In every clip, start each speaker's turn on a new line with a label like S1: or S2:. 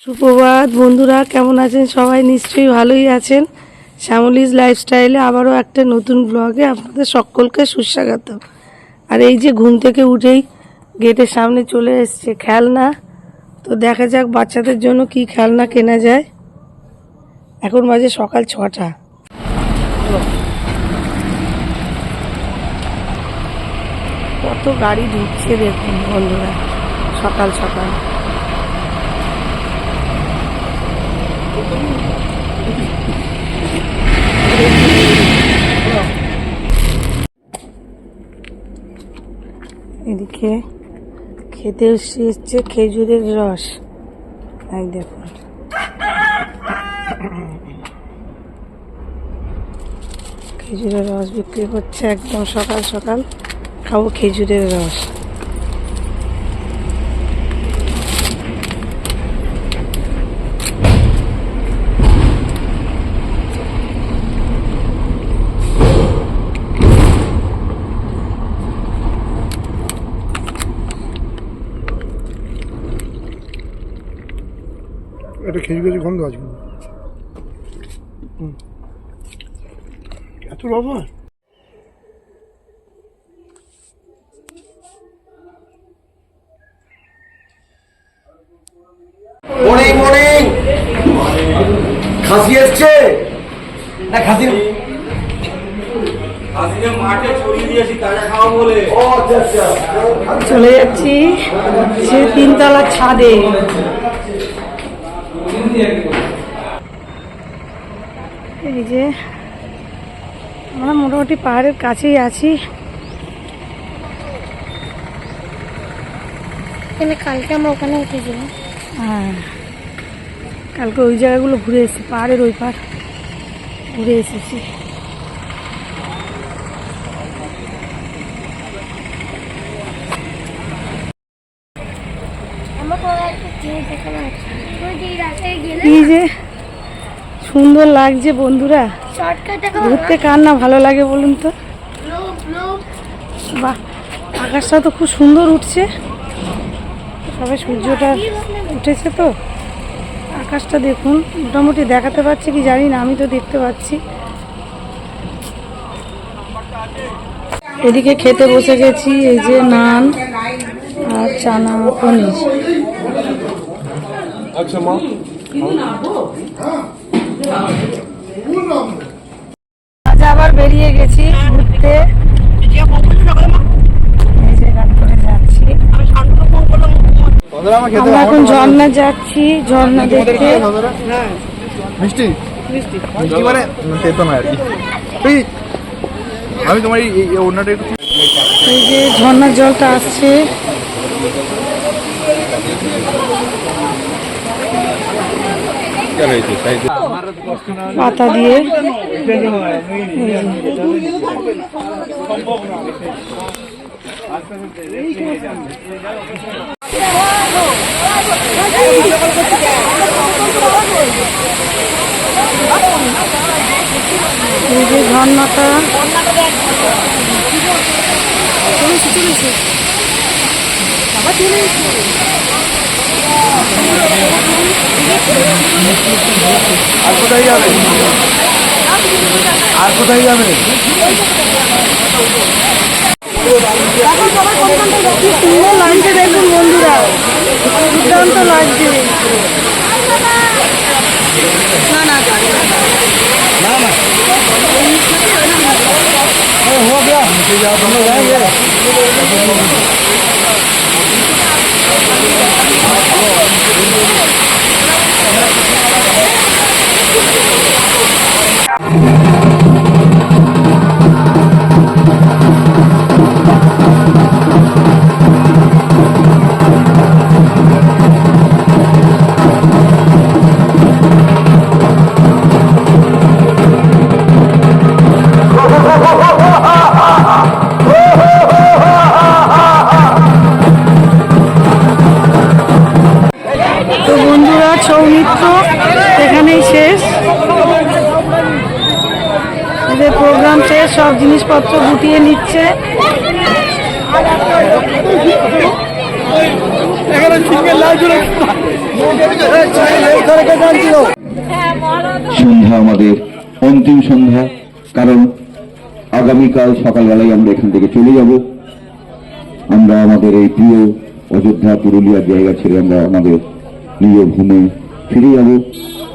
S1: সুপ্রভাত বন্ধুরা, কেমন আছেন সবাই? নিশ্চয়ই ভালোই আছেন। শ্যামলিজ লাইফস্টাইলে আবারও একটা নতুন ব্লগে আপনাদের সকলকে সুস্বাগত। আর এই যে ঘুম থেকে উঠেই গেটের সামনে চলে এসছে খেলনা। তো দেখা যাক বাচ্চাদের জন্য কি খেলনা কেনা যায়। এখন বাজে সকাল 6টা। কত গাড়ি ঢুকছে দেখুন বন্ধুরা, সকাল সকাল। এদিকে খেতে এসছে খেজুরের রস। এই দেখুন, খেজুরের রস বিক্রি করছে একদম সকাল সকাল। খাবো খেজুরের রস।
S2: একটা খেজুরের গন্ধ আছে, এত রস হয়।
S3: Morning morning. খাসি এসছে না? খাসির মাঠে ছড়িয়ে দিয়েছি তাজা খাওয়া বলে। ও আচ্ছা আচ্ছা,
S1: চলে যাচ্ছি সে 3তলার ছাদে। এই যে আমরা মোটামুটি পাহাড়ের কাছেই আছি।
S4: কালকে আমরা ওখানে উঠেছিলাম।
S1: হ্যাঁ, কালকে ওই জায়গাগুলো ঘুরে এসেছি, পাহাড়ের ওই পার ঘুরে এসেছি। কি যে সুন্দর লাগছে বন্ধুরা, ঘুরতে কার না ভালো লাগে বলুন তো? বাহ, আকাশটা তো খুব সুন্দর উঠছে, তবে সূর্যটা উঠেছে তো আকাশটা দেখুন। মোটামুটি দেখাতে পারছি কি জানি না, আমি তো দেখতে পাচ্ছি। এদিকে খেতে বসে গেছি, এই যে নান আর চানা পনির।
S2: আচ্ছা মা,
S1: আজ আবার বেরিয়ে গেছি ঘুরতে। এই যে গাড়ি করে যাচ্ছি আমরা এখন, ঝর্ণা যাচ্ছি, ঝর্ণা দেখতে।
S2: মিষ্টি মিষ্টি মানে তেতো না আর কি। আমি তোমার এই ওড়নাটা একটু,
S1: এই যে ঝর্ণার জলটা আসছে। পাতা দিয়ে এই যে ঝর্ণাটা
S2: আর কোথায় যাবে? আর কোথায় যাবে?
S1: সুন্দর লাগছে দেখুন বন্ধুরা, দুর্দান্ত লাগছে।
S2: না না हो गया, हम लोग जाएंगे।
S1: তো বন্ধুরা, ছৌ নৃত্য এখানেই শেষ। এদের প্রোগ্রাম শেষ, সব জিনিসপত্র গুটিয়ে নিচ্ছে।
S2: এখানে সিঙ্গেল লাইট
S5: সন্ধ্যা আমাদের অন্তিম সন্ধ্যা, কারণ আগামীকাল সকালবেলায় আমরা এখান থেকে চলে যাব। আমরা আমাদের এই প্রিয় অযোধ্যা পুরুলিয়ার জায়গা ছেড়ে আমরা আমাদের নিজ ভূমে ফিরে যাব।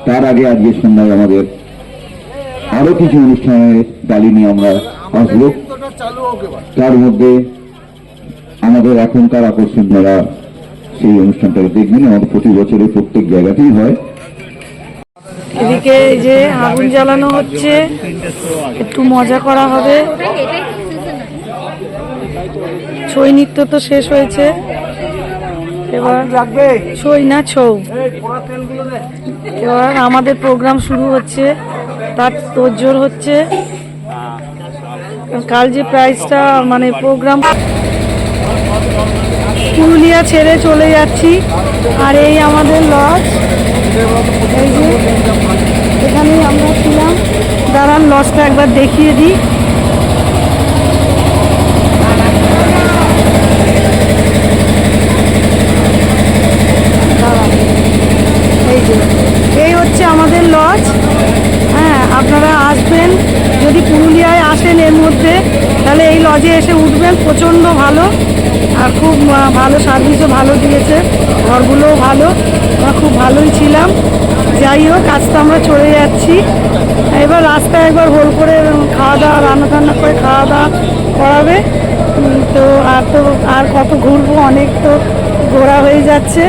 S5: তার আগে আজকে সন্ধ্যায় আমাদের আরো কিছু অনুষ্ঠানের ডালি নিয়ে আমরা আসব। তার মধ্যে আমাদের এখনকার আকর্ষণ যারা সেই অনুষ্ঠানটাকে দেখবেন, আমাদের প্রতি বছরের প্রত্যেক জায়গাতেই হয়।
S1: এদিকে এই যে আগুন জ্বালানো হচ্ছে, একটু মজা করা হবে। ছৌ নৃত্য তো শেষ হয়েছে, এবার ছৌ না ছৌ, এবার আমাদের প্রোগ্রাম শুরু হচ্ছে, তার তোড়জোড় হচ্ছে। কাল যে প্রাইজটা মানে প্রোগ্রাম, পুরুলিয়া ছেড়ে চলে যাচ্ছি। আর এই আমাদের লজ, এই যে এখানেই আমরা ছিলাম। দাঁড়ান লজটা একবার দেখিয়ে দিই। এই হচ্ছে আমাদের লজ। হ্যাঁ, আপনারা আসবেন, যদি পুরুলিয়ায় আসেন এর মধ্যে, তাহলে এই লজে এসে উঠবেন। প্রচণ্ড ভালো, আর খুব ভালো সার্ভিসও ভালো দিয়েছে, ঘরগুলোও ভালো, আমরা খুব ভালোই ছিলাম। যাই হোক, আজ তো আমরা চলে যাচ্ছি। এবার রাস্তায় একবার হোল করে খাওয়া দাওয়া, রান্না টান্না করে খাওয়া দাওয়া করাবে। তো আর কত ঘুরবো, অনেক তো ঘোরা হয়ে যাচ্ছে।